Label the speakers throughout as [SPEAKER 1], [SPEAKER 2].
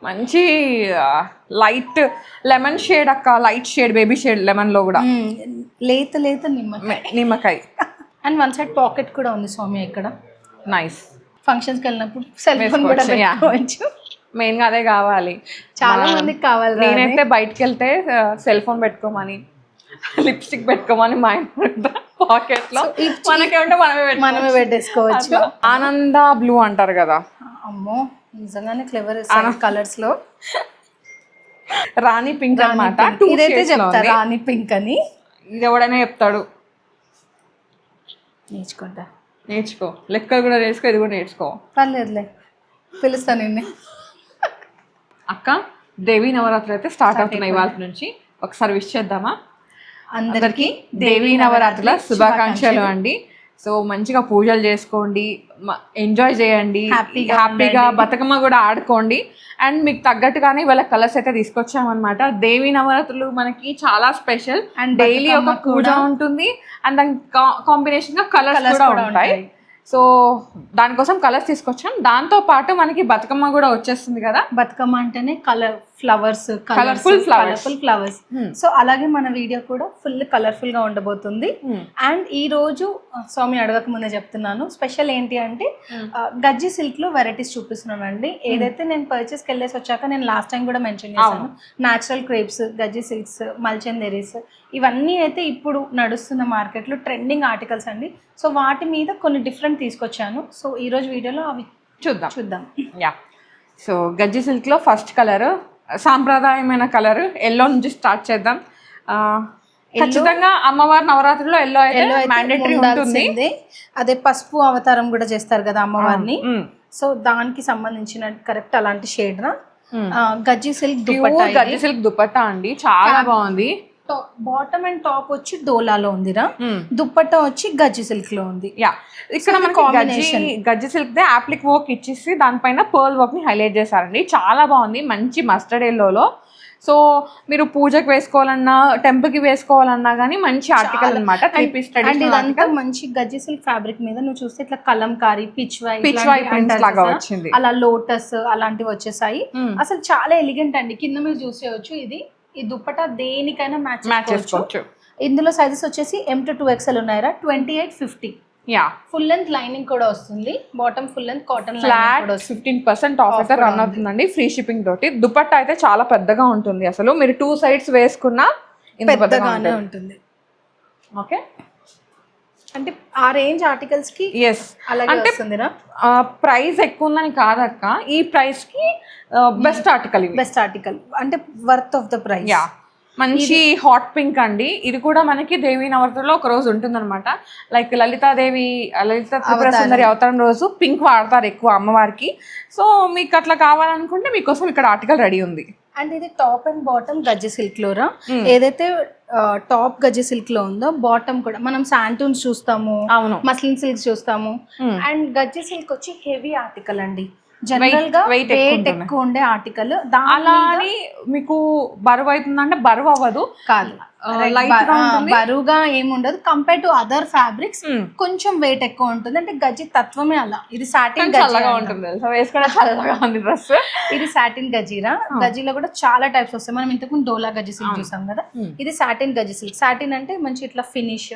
[SPEAKER 1] మంచి light lemon shade అక్క, light shade baby shade lemon లో కూడా
[SPEAKER 2] లేత లేత
[SPEAKER 1] నిమ్మకాయ.
[SPEAKER 2] అండ్ వన్ సైడ్ పాకెట్ కూడా ఉంది సౌమ్య ఇక్కడ.
[SPEAKER 1] నైస్.
[SPEAKER 2] ఫంక్షన్స్కి వెళ్ళినప్పుడు సెల్ ఫోన్ కూడా పెట్టుకోవచ్చు.
[SPEAKER 1] మెయిన్గా అదే కావాలి,
[SPEAKER 2] చాలా మందికి కావాలి.
[SPEAKER 1] నేనైతే బయటకు వెళ్తే సెల్ ఫోన్ పెట్టుకోమని, లిప్స్టిక్ పెట్టుకోమని మా ఆయన పాకెట్ లో, మనకేమంటే
[SPEAKER 2] మనమే పెట్టేసుకోవచ్చు.
[SPEAKER 1] ఆనంద బ్లూ అంటారు కదా,
[SPEAKER 2] అమ్మో నిజంగానే క్లెవర్ కలర్స్ లో.
[SPEAKER 1] రాణి పింక్ అన్నమాట.
[SPEAKER 2] ఇదైతే చెప్తా రాణి పింక్ అని,
[SPEAKER 1] ఇది ఎవడైనా చెప్తాడు.
[SPEAKER 2] నేర్చుకో,
[SPEAKER 1] లెక్కలు కూడా నేర్చుకో, ఇది కూడా నేర్చుకో.
[SPEAKER 2] పర్లేదులే, పిలుస్తా నిన్నే.
[SPEAKER 1] అక్క దేవీ నవరాత్రులు అయితే స్టార్ట్ అవుతున్నాయి ఇవాళ నుంచి. ఒకసారి విష్ చేద్దామా
[SPEAKER 2] అందరికి?
[SPEAKER 1] దేవీ నవరాత్రుల శుభాకాంక్షలు అండి. సో మంచిగా పూజలు చేసుకోండి, ఎంజాయ్ చేయండి, హ్యాపీగా బతుకమ్మ కూడా ఆడుకోండి. అండ్ మీకు తగ్గట్టుగానే ఇవాళ కలర్స్ అయితే తీసుకొచ్చామన్నమాట. దేవీ నవరాత్రులు మనకి చాలా స్పెషల్ అండ్ డైలీ ఒక పూజ ఉంటుంది అండ్ దాని కాంబినేషన్ గా కలర్స్ కూడా ఉంటాయి. సో దానికోసం కలర్స్ తీసుకొచ్చాం. దాంతో పాటు మనకి బతుకమ్మ కూడా వచ్చేస్తుంది కదా.
[SPEAKER 2] బతుకమ్మ అంటేనే కలర్ఫుల్ ఫ్లవర్స్. సో అలాగే మన వీడియో కూడా ఫుల్ కలర్ఫుల్ గా ఉండబోతుంది. అండ్ ఈ రోజు స్వామి అడగక ముందే చెప్తున్నాను, స్పెషల్ ఏంటి అంటే గజ్జి సిల్క్ లో వెరైటీస్ చూపిస్తున్నాను అండి. ఏదైతే నేను పర్చేస్కి వెళ్ళేసి వచ్చాక నేను లాస్ట్ టైం కూడా మెన్షన్ చేశాను, న్యాచురల్ క్రేప్స్, గజ్జి సిల్క్స్, మల్చందెరీస్, ఇవన్నీ అయితే ఇప్పుడు నడుస్తున్న మార్కెట్లో ట్రెండింగ్ ఆర్టికల్స్ అండి. సో వాటి మీద కొన్ని డిఫరెంట్ తీసుకొచ్చాను. సో ఈరోజు వీడియోలో అవి చూద్దాం.
[SPEAKER 1] యా, సో గజ్జి సిల్క్లో ఫస్ట్ కలర్ సాంప్రదాయమైన కలర్ ఎల్లో నుంచి స్టార్ట్ చేద్దాం. ఖచ్చితంగా అమ్మవారి నవరాత్రిలో ఎల్లో అయితే మ్యాండేటరీ ఉంటుంది.
[SPEAKER 2] అదే పసుపు అవతారం కూడా చేస్తారు కదా అమ్మవారిని, సో దానికి సంబంధించిన కరెక్ట్ అలాంటి షేడ్ రా. గజ్జి సిల్క్
[SPEAKER 1] దుపట్టా అండి, చాలా బాగుంది.
[SPEAKER 2] బాటమ్ అండ్ టాప్ వచ్చి డోలాలో ఉందిరా, దుప్పట్టా వచ్చి గజ్జి సిల్క్ లో ఉంది.
[SPEAKER 1] యా, ఇక్కడ మనకి గజ్జి సిల్క్ దే అప్లిక్ వర్క్ ఇచ్చేసి దానిపైన పర్ల్ వర్క్ ని హైలైట్ చేశారండి. చాలా బాగుంది, మంచి మస్టర్డ్ ఎల్లోలో. సో మీరు పూజకి వేసుకోవాలన్నా, టెంపుల్ కి వేసుకోవాలన్నా కానీ మంచి ఆర్టికల్ అనమాట.
[SPEAKER 2] ఇదంతా మంచి గజ్జి సిల్క్ ఫ్యాబ్రిక్ మీద నువ్వు చూస్తే ఇట్లా కలంకారీ, పిచ్వై
[SPEAKER 1] ప్రింట్స్ లాగా వచ్చింది,
[SPEAKER 2] అలా లోటస్ అలాంటివి వచ్చేసాయి. అసలు చాలా ఎలిగెంట్ అండి. కింద మీరు చూసేయచ్చు, ఈ దుప్పటా దేనికైనా మ్యాచ్ చేసుకోవచ్చు. ఇందులో సైజెస్ వచ్చేసి M to 2XL ఉన్నాయరా. 2850.
[SPEAKER 1] Yeah,
[SPEAKER 2] full length lining కూడా వస్తుంది. Bottom full length cotton
[SPEAKER 1] flat 15% of అయితే రన్ అవుతుందండి, ఫ్రీ షిప్పింగ్ తోటి. దుపట్టా అయితే చాలా పెద్దగా ఉంటుంది, అసలు మీరు 2 సైడ్స్ వేసుకున్నా
[SPEAKER 2] పెద్దగానే ఉంటుంది.
[SPEAKER 1] ఓకే,
[SPEAKER 2] అంటే ఆ రేంజ్ ఆర్టికల్స్ కి అలాగే వస్తుందిరా.
[SPEAKER 1] ప్రైస్ ఎక్కువ ఉందని కాదక్క, ఈ ప్రైస్ కి బెస్ట్ ఆర్టికల్
[SPEAKER 2] అంటే worth of the price.
[SPEAKER 1] Yeah, మంచి హాట్ పింక్ అండి. ఇది కూడా మనకి దేవీ నవరాత్రిలో ఒక రోజు ఉంటుందన్నమాట. లైక్ లలిత త్రిపుర సుందరి అవతారం రోజు పింక్ వాడతారు ఎక్కువ అమ్మవారికి. సో మీకు అట్లా కావాలనుకుంటే మీకోసం ఇక్కడ ఆర్టికల్ రెడీ ఉంది.
[SPEAKER 2] అండ్ ఇది టాప్ అండ్ బాటమ్ గజ్జి సిల్క్ లోరా. ఏదైతే టాప్ గజ్జి సిల్క్ లో ఉందో బాటమ్ కూడా మనం శాంటూన్స్ చూస్తాము, మస్లిన్ సిల్క్ చూస్తాము. అండ్ గజ్జి సిల్క్ వచ్చి హెవీ ఆర్టికల్ అండి, జనరల్ గా వెయిట్ ఎక్కువ ఉండే ఆర్టికల్.
[SPEAKER 1] అలా అని మీకు బరువు అవుతుందంటే బరువు అవ్వదు,
[SPEAKER 2] కాదు బరువుగా ఏముండదు. కంపేర్ టు అదర్ ఫ్యాబ్రిక్స్ కొంచెం వెయిట్ ఎక్కువ ఉంటుంది. అంటే గజ్జి తత్వమే అలా. ఇది సాటిన్ ఇది సాటిన్ గజ్జీరా. గజ్జీలో కూడా చాలా టైప్స్ వస్తాయి. మనం ఇంతకు డోలా గజ్జి సిల్క్ చూసాం కదా, ఇది సాటిన్ గజ్జి సిల్క్. సాటిన్ అంటే మంచి ఇట్లా ఫినిష్,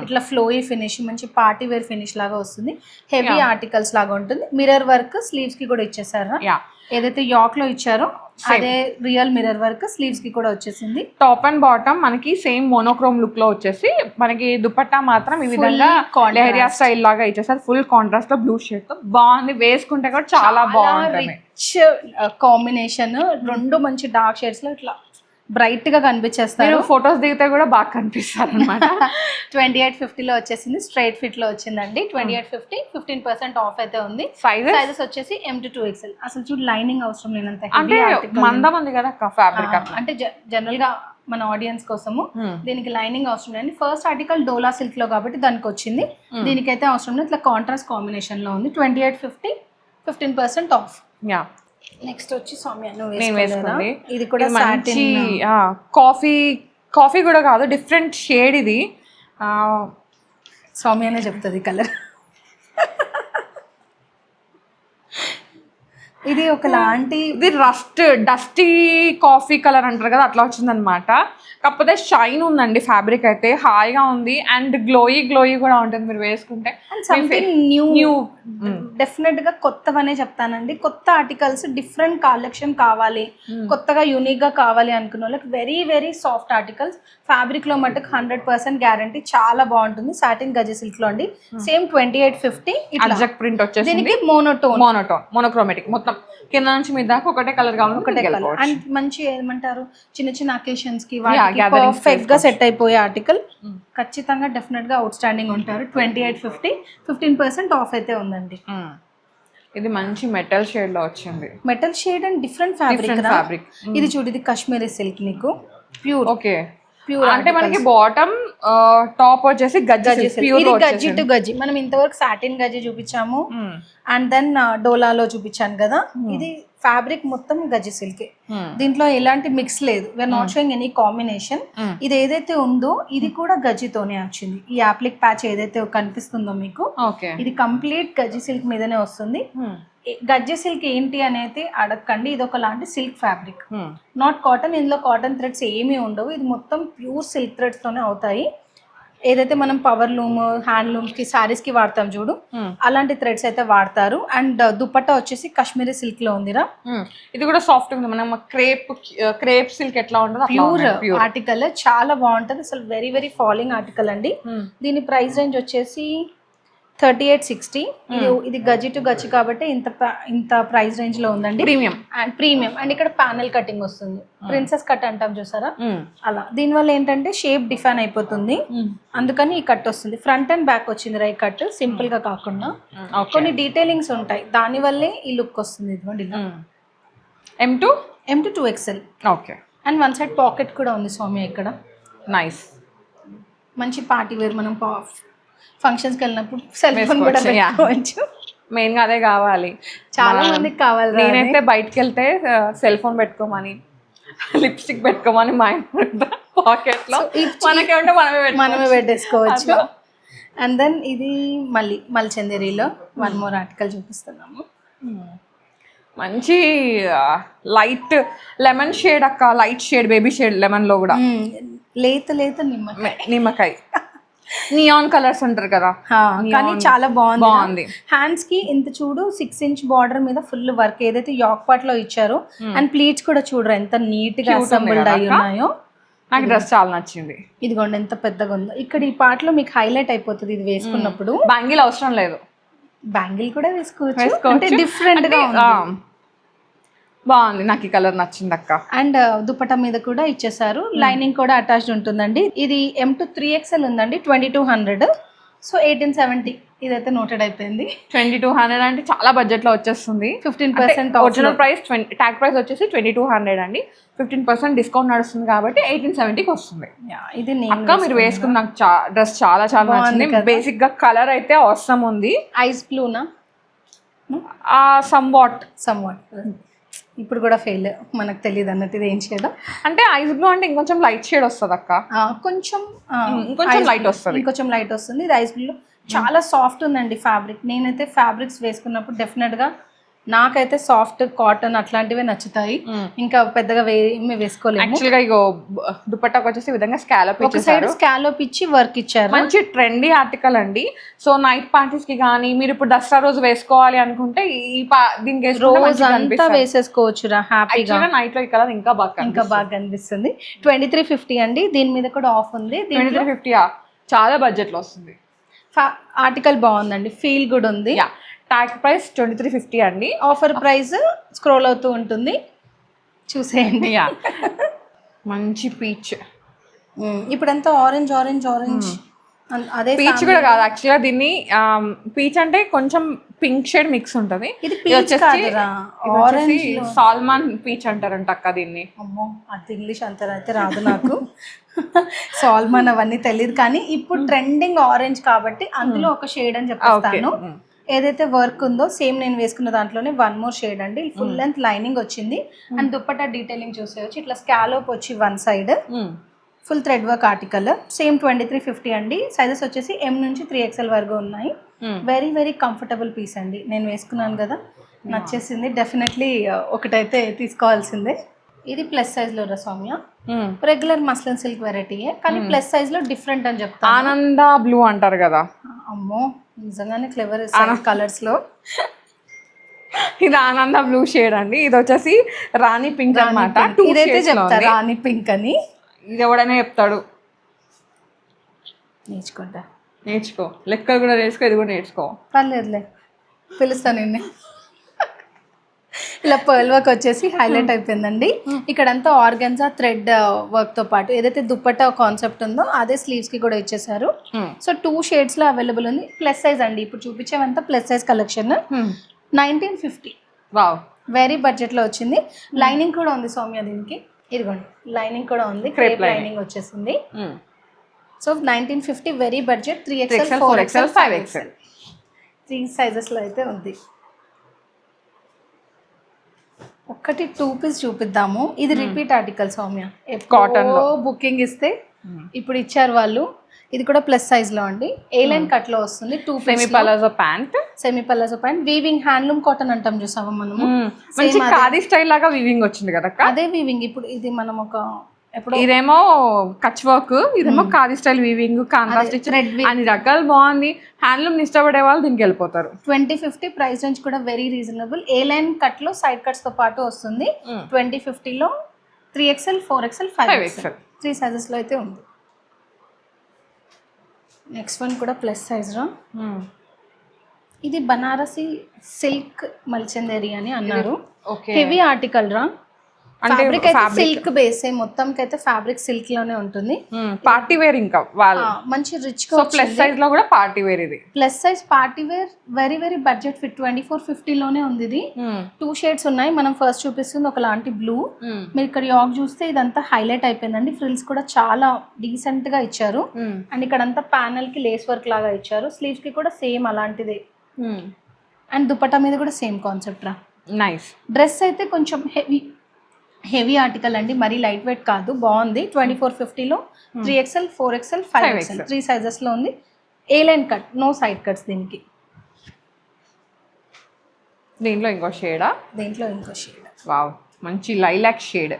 [SPEAKER 2] ఇట్లా ఫ్లోయీ ఫినిష్, మంచి పార్టీ వేర్ ఫినిష్ లాగా వస్తుంది. హెవీ ఆర్టికల్స్ లాగా ఉంటుంది. మిర్రర్ వర్క్ స్లీవ్స్ కి కూడా ఇచ్చేసారా. ఏదైతే యాక్ లో ఇచ్చారో అదే రియల్ మిర్రర్ వర్క్ స్లీవ్స్ కి కూడా వచ్చేసింది.
[SPEAKER 1] టాప్ అండ్ బాటమ్ మనకి సేమ్ మోనోక్రోమ్ లుక్ లో వచ్చేసి మనకి దుపట్టా మాత్రం ఈ విధంగా లెహరియా స్టైల్ లాగా ఇచ్చేసారు. ఫుల్ కాంట్రాస్ట్ లో బ్లూ షేడ్ తో బాగుంది, వేసుకుంటే కూడా చాలా బాగుంది.
[SPEAKER 2] రిచ్ కాంబినేషన్, రెండు మంచి డార్క్ షేడ్స్ లో ఇట్లా బ్రైట్ గా కనిపించేస్తారు.
[SPEAKER 1] ఫొటోస్ దిగితే కూడా బాగా కనిపిస్తారు అనమాట.
[SPEAKER 2] 2850 లో వచ్చేసింది, స్ట్రైట్ ఫిట్ లో వచ్చిందండి. 2850, 15% ఆఫ్ అయితే ఉంది. సైజెస్ వచ్చేసి M to 2XL. అసలు చూడు లైనింగ్ అవసరం లేనంత
[SPEAKER 1] మందం ఉంది కదా ఫ్యాబ్రిక్.
[SPEAKER 2] అంటే జనరల్ గా మన ఆడియన్స్ కోసము దీనికి లైనింగ్ అవసరం లేదు. ఫస్ట్ ఆర్టికల్ డోలా సిల్క్ లో కాబట్టి దానికి వచ్చింది, దీనికైతే అవసరం లేదు. ఇట్లా కాంట్రాస్ట్ కాంబినేషన్ లో ఉంది. 2850, 15% ఆఫ్. నెక్స్ట్ వచ్చి సౌమ్య ఇది కూడా
[SPEAKER 1] మంచి కాఫీ కూడా కాదు, డిఫరెంట్ షేడ్. ఇది
[SPEAKER 2] సౌమ్యనే చెప్తుంది కలర్. ఇది ఒకలాంటి
[SPEAKER 1] ఇది డస్టీ కాఫీ కలర్ అంటారు కదా, అట్లా వచ్చిందనమాట. కాకపోతే షైన్ ఉందండి, ఫ్యాబ్రిక్ అయితే హాయిగా ఉంది అండ్ గ్లోయీ కూడా ఉంటుంది మీరు వేసుకుంటే.
[SPEAKER 2] సంథింగ్ న్యూ డెఫినెట్ గా కొత్తవనే చెప్తానండి. కొత్త ఆర్టికల్స్, డిఫరెంట్ కలెక్షన్ కావాలి, కొత్తగా యూనిక్ గా కావాలి అనుకున్న వాళ్ళకి very very soft articles. Fabric లో మటుకు 100% గ్యారంటీ, చాలా బాగుంటుంది. సాటిన్ గజ సిల్క్ లో అండి. సేమ్ 2850.
[SPEAKER 1] అజ్రక్ ప్రింట్ వచ్చేసి
[SPEAKER 2] దీనికి
[SPEAKER 1] మోనోక్రోమాటిక్, మొత్తం కింద నుంచి మీద దాకా ఒకటే కలర్ కావాలి,
[SPEAKER 2] ఒకటే కలర్. అండ్ మంచి ఏమంటారు, చిన్న చిన్న అకేషన్స్ కి పర్ఫెక్ట్ గా సెట్ అయిపోయే ఆర్టికల్. ఖచ్చితంగా డెఫినెట్ గా అవుట్ స్టాండింగ్ ఉంటారు. 2850, 15% ఆఫ్ అయితే ఉందండి.
[SPEAKER 1] ఇది మంచి మెటల్ షేడ్ లో వచ్చింది.
[SPEAKER 2] Metal shade and different fabric. ఇది చూడు, ఇది కాశ్మీరీ సిల్క్, నీకు ప్యూర్.
[SPEAKER 1] ఓకే, అంటే మనకి బాటమ్ టాప్ వచ్చేసి గజ్జి,
[SPEAKER 2] గజ్జి టు గజ్జి. మనం ఇంతవరకు సాటిన్ గజ్జి చూపించాము అండ్ దెన్ డోలాలో చూపించాను కదా. ఇది ఫ్యాబ్రిక్ మొత్తం గజ్జి సిల్క్. దీంట్లో ఎలాంటి మిక్స్ లేదు. We are not showing any combination. ఇది ఏదైతే ఉందో ఇది కూడా గజ్జితోనే వచ్చింది. ఈ యాప్లిక్ ప్యాచ్ ఏదైతే కనిపిస్తుందో మీకు, ఇది కంప్లీట్ గజ్జి సిల్క్ మీదనే వస్తుంది. గజ్జి సిల్క్ ఏంటి అనేది అడగండి, ఇది ఒకలాంటి సిల్క్ ఫ్యాబ్రిక్, నాట్ కాటన్. ఇందులో కాటన్ థ్రెడ్స్ ఏమీ ఉండవు. ఇది మొత్తం ప్యూర్ సిల్క్ థ్రెడ్స్ తోనే అవుతాయి. ఏదైతే మనం పవర్ లూమ్, హ్యాండ్ లూమ్స్ కి, సారీస్ కి వాడతాం చూడు, అలాంటి థ్రెడ్స్ అయితే వాడతారు. అండ్ దుపట్టా వచ్చేసి కాశ్మీరీ సిల్క్ లో ఉందిరా.
[SPEAKER 1] ఇది కూడా సాఫ్ట్ ఉంది. మనం క్రేప్ సిల్క్ ఎట్లా ఉంటుందో
[SPEAKER 2] ప్యూర్ ఆర్టికల్, చాలా బాగుంటది అసలు. వెరీ వెరీ ఫాలింగ్ ఆర్టికల్ అండి. దీని ప్రైస్ రేంజ్ వచ్చేసి 3860. ఇది గజ్జి టు గజ్జి కాబట్టి ఇంత ప్రైస్ రేంజ్ లో ఉందండి. ప్రీమియం అండ్ ఇక్కడ ప్యానల్ కటింగ్ వస్తుంది. ప్రిన్సెస్ కట్ అంటాం చూసారా, అలా. దీని వల్ల ఏంటంటే షేప్ డిఫైన్ అయిపోతుంది, అందుకని ఈ కట్ వస్తుంది. ఫ్రంట్ అండ్ బ్యాక్ వచ్చింది రై కట్, సింపుల్ గా కాకుండా కొన్ని డీటెయిలింగ్స్ ఉంటాయి, దాని వల్లే ఈ లుక్ వస్తుంది. ఇదిగోండి ఇలా. M to 2XL.
[SPEAKER 1] Okay.
[SPEAKER 2] And one side pocket కూడా ఉంది సౌమ్య ఇక్కడ.
[SPEAKER 1] నైస్,
[SPEAKER 2] మంచి పార్టీ వేర్. మనం ఫంక్షన్స్కి వెళ్ళినప్పుడు సెల్ ఫోన్ కూడా పెట్టుకోవచ్చు.
[SPEAKER 1] మెయిన్ గా అదే కావాలి,
[SPEAKER 2] చాలా మందికి కావాలి.
[SPEAKER 1] నేనైతే బయటకు వెళ్తే సెల్ ఫోన్ పెట్టుకోమని, లిప్స్టిక్ పెట్టుకోమని మా ఇంట్లో పాకెట్ లో, మనకేమంటే మనమే
[SPEAKER 2] పెట్టేసుకోవచ్చు. అండ్ దెన్ ఇది మల్చందేరిలో వన్ మోర్ ఆర్టికల్ చూపిస్తున్నాము.
[SPEAKER 1] మంచి లైట్ లెమన్ షేడ్ అక్క, light shade baby shade lemon లో కూడా
[SPEAKER 2] లేత
[SPEAKER 1] నిమ్మకాయ నియాన్ కలర్స్ అంటారు కదా,
[SPEAKER 2] కానీ చాలా బాగుంది. హ్యాండ్స్ కి ఇంత చూడు, 6 ఇంచ్ బార్డర్ మీద ఫుల్ వర్క్ ఏదైతే యాక్ పార్ట్ లో ఇచ్చారో, అండ్ ప్లీట్స్ కూడా చూడరు ఎంత నీట్ గా అసెంబుల్డ్ అయి ఉన్నాయో.
[SPEAKER 1] నాకు డ్రెస్ చాలా నచ్చింది.
[SPEAKER 2] ఇదిగోండి ఎంత పెద్దగా ఉందో. ఇక్కడ ఈ పార్ట్ లో మీకు హైలైట్ అయిపోతుంది ఇది వేసుకున్నప్పుడు.
[SPEAKER 1] బ్యాంగిల్ అవసరం లేదు,
[SPEAKER 2] బ్యాంగిల్ కూడా వేసుకోవచ్చు. అంటే డిఫరెంట్ గా
[SPEAKER 1] బాగుంది, నాకు ఈ కలర్ నచ్చింది అక్క.
[SPEAKER 2] అండ్ దుపట్టా మీద కూడా ఇచ్చేసారు, లైనింగ్ కూడా అటాచ్డ్ ఉంటుందండి. ఇది M to 3XL ఉందండి, 2200. సో 1870 ఇదైతే నోటెడ్ అయిపోయింది.
[SPEAKER 1] 2200 అంటే చాలా బడ్జెట్ లో వచ్చేస్తుంది.
[SPEAKER 2] 15%
[SPEAKER 1] ఒరిజినల్ ప్రైస్ ట్యాగ్ ప్రైస్ వచ్చేసి 2200 అండి. 15% డిస్కౌంట్ నడుస్తుంది కాబట్టి 1870కి వస్తుంది.
[SPEAKER 2] ఇది
[SPEAKER 1] అక్క మీరు వేసుకున్న నాకు డ్రెస్ చాలా నచ్చింది. బేసిక్ గా కలర్ అయితే అవసరం ఉంది.
[SPEAKER 2] ఐస్ బ్లూనా,
[SPEAKER 1] సమ్ వాట్
[SPEAKER 2] ఇప్పుడు కూడా ఫెయిల్, మనకు తెలియదు అన్నట్టు. ఇది ఏం షేడ్
[SPEAKER 1] అంటే ఐస్ బ్లూ అంటే ఇంకొంచెం లైట్ షేడ్ వస్తుంది అక్క,
[SPEAKER 2] కొంచెం
[SPEAKER 1] లైట్ వస్తుంది,
[SPEAKER 2] ఇంకొంచెం లైట్ వస్తుంది. ఇది ఐస్ బ్లూ చాలా సాఫ్ట్ ఉందండి ఫ్యాబ్రిక్. నేనైతే ఫ్యాబ్రిక్స్ వేసుకున్నప్పుడు డెఫినెట్గా నాకైతే సాఫ్ట్ కాటన్ అట్లాంటివే నచ్చుతాయి. ఇంకా పెద్దగా ఏమి వేసుకోలేము.
[SPEAKER 1] యాక్చువల్గా ఇగో దుపట్టాకి వచ్చేసి విధంగా
[SPEAKER 2] స్కాలోప్ ఇచ్చి వర్క్ ఇచ్చారు.
[SPEAKER 1] మంచి ట్రెండీ ఆర్టికల్ అండి. సో నైట్ పార్టీస్ కి కానీ మీరు ఇప్పుడు దసరా రోజు వేసుకోవాలి అనుకుంటే దీనికి
[SPEAKER 2] రోజు అంతా వేసేసుకోవచ్చు హ్యాపీగా.
[SPEAKER 1] నైట్ లో ఈ కలర్ ఇంకా బాగా
[SPEAKER 2] కనిపిస్తుంది. 2350 అండి. దీని మీద కూడా ఆఫ్ ఉంది.
[SPEAKER 1] 2350 చాలా బడ్జెట్ లో వస్తుంది.
[SPEAKER 2] ఆర్టికల్ బాగుందండి, ఫీల్ గుడ్ ఉంది.
[SPEAKER 1] ట్యాగ్ ప్రైస్ 2350 అండి.
[SPEAKER 2] ఆఫర్ ప్రైస్ స్క్రోల్ అవుతూ ఉంటుంది, చూసేయండి.
[SPEAKER 1] మంచి పీచ్,
[SPEAKER 2] ఇప్పుడంతా ఆరెంజ్ అదే
[SPEAKER 1] పీచ్ కూడా కాదు యాక్చువల్గా. దీన్ని పీచ్ అంటే కొంచెం పింక్ షేడ్ మిక్స్ ఉంటుంది.
[SPEAKER 2] ఇది ఆరెంజ్
[SPEAKER 1] సాల్మాన్ పీచ్ అంటారంట అక్క దీన్ని.
[SPEAKER 2] అమ్మో, అది ఇంగ్లీష్ అంటారు అయితే రాదు నాకు. సాల్మాన్ అవన్నీ తెలియదు, కానీ ఇప్పుడు ట్రెండింగ్ ఆరెంజ్ కాబట్టి అందులో ఒక షేడ్ అని చెప్తాను. ఏదైతే వర్క్ ఉందో సేమ్ నేను వేసుకున్న దాంట్లోనే వన్ మోర్ షేడ్ అండి. ఫుల్ లెంత్ లైనింగ్ వచ్చింది అండ్ దుపట్టా డీటెయిలింగ్ చూసేయచ్చు. ఇట్లా స్కాలోప్ వచ్చి one side full thread work article. Same 2350 అండి. సైజెస్ వచ్చేసి M నుంచి 3XL వరకు ఉన్నాయి. వెరీ వెరీ కంఫర్టబుల్ పీస్ అండి. నేను వేసుకున్నాను కదా, నచ్చేసింది డెఫినెట్లీ. ఒకటైతే తీసుకోవాల్సిందే. ఇది ప్లస్ సైజ్ లో రా సౌమ్య. రెగ్యులర్ మస్లిన్ సిల్క్ వెరైటీయే కానీ ప్లస్ సైజ్ లో డిఫరెంట్ అని చెప్తా.
[SPEAKER 1] ఆనంద బ్లూ అంటారు కదా.
[SPEAKER 2] అమ్మో నిజంగానే క్లెవర్ కలర్స్ లో.
[SPEAKER 1] ఇది ఆనంద బ్లూ షేడ్ అండి. ఇది వచ్చేసి రాణి పింక్ అన్నమాట.
[SPEAKER 2] ఇదైతే చెప్తా రాణి పింక్ అని.
[SPEAKER 1] ఇది ఎవడైనా చెప్తాడు.
[SPEAKER 2] నేర్చుకో,
[SPEAKER 1] లెక్కలు కూడా నేర్చుకో, ఇది కూడా నేర్చుకో.
[SPEAKER 2] పర్లేదులే పిలుస్తాను నిన్నే. ఇలా పర్ల్ వర్క్ వచ్చేసి హైలైట్ అయిపోయిందండి. ఇక్కడంతా ఆర్గన్జా థ్రెడ్ వర్క్ తో పాటు ఏదైతే దుప్పట్టా కాన్సెప్ట్ ఉందో అదే స్లీవ్స్ కి కూడా ఇచ్చేసారు. సో 2 షేడ్స్ లో అవైలబుల్ ఉంది. ప్లస్ సైజ్ అండి. ఇప్పుడు చూపించేవంతా plus size collection. 1950.
[SPEAKER 1] Wow,
[SPEAKER 2] very budget లో వచ్చింది. లైనింగ్ కూడా ఉంది సౌమ్య దీనికి. ఇదిగోండి లైనింగ్ కూడా ఉంది. క్రేప్ లైనింగ్ వచ్చేసింది. So 1950 very budget. 3XL 4XL 5XL 3 sizes లో అయితే ఉంది. ఒక్కటి 2 పీస్ చూపిద్దాము. ఇది రిపీట్ ఆర్టికల్ సౌమ్య. కాటన్ లో బుకింగ్ ఇస్తే ఇప్పుడు ఇచ్చారు వాళ్ళు. ఇది కూడా ప్లస్ సైజ్ లో అండి. ఏ లైన్ కట్ లో వస్తుంది. 2
[SPEAKER 1] semi palazzo pant.
[SPEAKER 2] Weaving handloom cotton అంటాం చూసాము మనము.
[SPEAKER 1] మంచి ఖాదీ స్టైల్ లాగా వీవింగ్ వచ్చింది కదా.
[SPEAKER 2] అదే వీవింగ్. ఇప్పుడు ఇది మనం ఒక
[SPEAKER 1] ఇదేమో కచ్ వర్క్, ఇదేమో ఖాదీ స్టైల్ వీవింగ్, కాంట్రాస్ట్ అన్ని రకాలు బాగుంది. హ్యాండ్లూమ్ ఇష్టపడే వాళ్ళు దీనికి వెళ్ళిపోతారు.
[SPEAKER 2] 2050 ప్రైస్ రేంజ్ కూడా వెరీ రీజనబుల్. ఏ లైన్ కట్ లో సైడ్ కట్స్ తో పాటు వస్తుంది. 2050 లో 3XL 4XL 5XL 3 సైజెస్ లో అయితే ఉంది. నెక్స్ట్ వన్ కూడా ప్లస్ సైజ్ రా. ఇది బనారసి సిల్క్ మల్చందేరి అని అన్నారు. హెవీ ఆర్టికల్ రా. ఫ్యాబ్రిక్ అయితే సిల్క్ బేస్. మొత్తంకి అయితే ఫ్యాబ్రిక్ సిల్క్ లోనే ఉంటుంది.
[SPEAKER 1] పార్టీ వేర్ ఇంకా వాళ్ళు
[SPEAKER 2] మంచి రిచ్
[SPEAKER 1] గా ప్లస్ సైజ్ లో కూడా పార్టీ వేర్. ఇది
[SPEAKER 2] plus size party wear very very budget fit. 2450 లోనే ఉంది. ఇది 2 షేడ్స్ ఉన్నాయి. మనం ఫస్ట్ చూపిస్తుంది ఒకలాంటి బ్లూ. మీరు ఇక్కడ యాక్ చూస్తే ఇదంతా హైలైట్ అయిపోయిందండి. ఫ్రిల్స్ కూడా చాలా డీసెంట్ గా ఇచ్చారు. అండ్ ఇక్కడంతా ప్యానల్ కి లేస్ వర్క్ లాగా ఇచ్చారు. స్లీవ్స్ కి కూడా సేమ్ అలాంటిదే. అండ్ దుపట్టా మీద కూడా సేమ్ కాన్సెప్ట్ రా.
[SPEAKER 1] నైస్.
[SPEAKER 2] డ్రెస్ అయితే కొంచెం హెవీ ఆర్టికల్ అండి. మరీ లైట్ వెయిట్ కాదు. బాగుంది. 2450 లో 3XL 4XL 5XL 3 సైజెస్ లో ఉంది. A line cut, no side cuts దీనికి.
[SPEAKER 1] దీంట్లో ఇంకో షేడా?
[SPEAKER 2] దీంట్లో ఇంకో షేడ్.
[SPEAKER 1] వావ్, మంచి లైలాక్ షేడ్.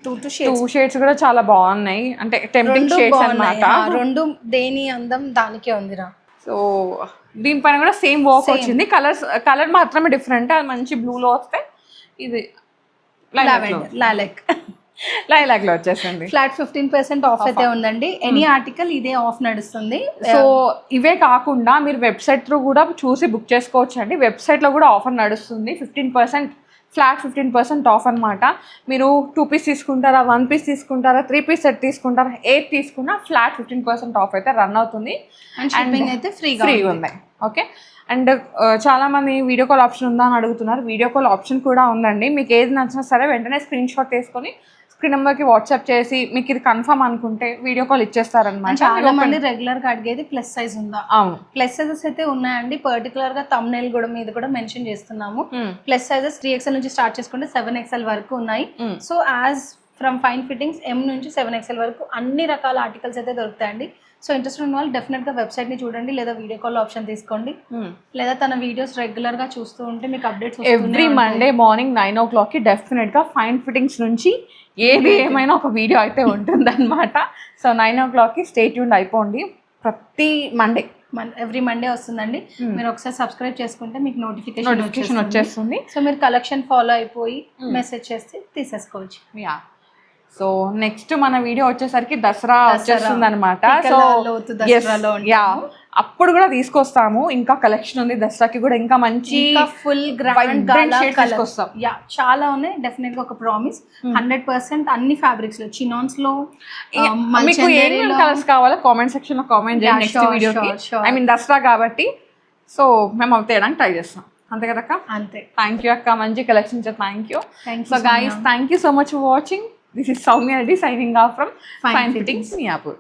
[SPEAKER 2] 2
[SPEAKER 1] షేడ్స్ కూడా చాలా బాగున్నాయి. అంటే టెంప్టింగ్ షేడ్స్ అన్నమాట.
[SPEAKER 2] రెండు దేని అందం దానికే ఉందిరా.
[SPEAKER 1] సో దీనిపైన కూడా సేమ్ వర్క్ వచ్చింది. కలర్ మాత్రమే డిఫరెంట్. అది మంచి బ్లూలో వస్తే ఇది లైలాక్ లో వచ్చేసింది.
[SPEAKER 2] ఫ్లాట్ 15% ఆఫ్ అయితే ఉందండి. ఎనీ ఆర్టికల్ ఇదే ఆఫ్ నడుస్తుంది.
[SPEAKER 1] సో ఇవే కాకుండా మీరు వెబ్సైట్ త్రూ కూడా చూసి బుక్ చేసుకోవచ్చు అండి. వెబ్సైట్ లో కూడా ఆఫర్ నడుస్తుంది. 15% ఫ్లాట్ 15% ఆఫ్ అనమాట. మీరు 2 పీస్ తీసుకుంటారా, 1 పీస్ తీసుకుంటారా, 3 పీస్ సెట్ తీసుకుంటారా, 8 తీసుకున్నా ఫ్లాట్ 15% ఆఫ్ అయితే రన్ అవుతుంది.
[SPEAKER 2] అండ్ అయితే ఫ్రీగా
[SPEAKER 1] ఉంది. ఓకే. అండ్ చాలామంది వీడియో కాల్ ఆప్షన్ ఉందా అని అడుగుతున్నారు. వీడియో కాల్ ఆప్షన్ కూడా ఉందండి. మీకు ఏది నచ్చినా సరే వెంటనే స్క్రీన్ షాట్ తీసుకొని స్క్రీన్ నెంబర్కి వాట్సాప్ చేసి మీకు ఇది కన్ఫర్మ్ అనుకుంటే వీడియో కాల్ ఇచ్చేస్తారనమాట.
[SPEAKER 2] చాలా మంది రెగ్యులర్గా అడిగేది ప్లస్ సైజ్ ఉందా.
[SPEAKER 1] అవును,
[SPEAKER 2] ప్లస్ సైజెస్ అయితే ఉన్నాయండి. పర్టికులర్గా థంబ్నెయిల్ కూడా మీద కూడా మెన్షన్ చేస్తున్నాము. ప్లస్ సైజెస్ 3XL నుంచి స్టార్ట్ చేసుకుంటే 7XL వరకు ఉన్నాయి. So as from fine fittings M నుంచి 7XL వరకు అన్ని రకాల ఆర్టికల్స్ అయితే దొరుకుతాయండి. సో ఇంట్రెస్ట్ ఉన్న వాళ్ళు డెఫినెట్గా వెబ్సైట్ని చూడండి, లేదా వీడియో కాల్ ఆప్షన్ తీసుకోండి, లేదా తన వీడియోస్ రెగ్యులర్గా చూస్తూ ఉంటే మీకు అప్డేట్స్
[SPEAKER 1] ఎవ్రీ మండే మార్నింగ్ 9 o'clockకి డెఫినెట్గా ఫైన్ ఫిట్టింగ్స్ నుంచి ఏది ఏమైనా ఒక వీడియో అయితే ఉంటుందన్నమాట. సో 9 o'clockకి స్టే ట్యూన్డ్ అయిపోండి. ప్రతి మండే
[SPEAKER 2] ఎవ్రీ మండే వస్తుందండి. మీరు ఒకసారి సబ్స్క్రైబ్ చేసుకుంటే మీకు నోటిఫికేషన్ వచ్చేస్తుంది. సో మీరు కలెక్షన్ ఫాలో అయిపోయి మెసేజ్ చేస్తే తీసేసుకోవచ్చు.
[SPEAKER 1] యా. సో నెక్స్ట్ మన వీడియో వచ్చేసరికి దసరా వచ్చేస్తుంది అనమాట. సో యా, అప్పుడు కూడా తీసుకొస్తాము. ఇంకా కలెక్షన్ ఉంది దసరాకి కూడా. ఇంకా మంచి
[SPEAKER 2] ఫుల్ గ్రాండ్ తీసుకొస్తాం. యా, చాలా ఉన్నాయి. డెఫినెట్ గా ఒక ప్రామిస్. 100% అన్ని ఫ్యాబ్రిక్స్ లో, చినాన్స్ లో
[SPEAKER 1] మీకు ఏమేమి కలర్స్ కావాలో కామెంట్ సెక్షన్ లో కామెంట్ చేయండి. నెక్స్ట్ వీడియోకి ఐ మీన్ దసరా కాబట్టి సో మేము అవి తేయడానికి ట్రై చేస్తాం. అంతే కదక్క?
[SPEAKER 2] అంతే.
[SPEAKER 1] థ్యాంక్ యూ అక్క, మంచి collection. Thank you. So guys, thank you so much for watching. This is Soumya Reddy signing off from Fine Fittings, Miyapur.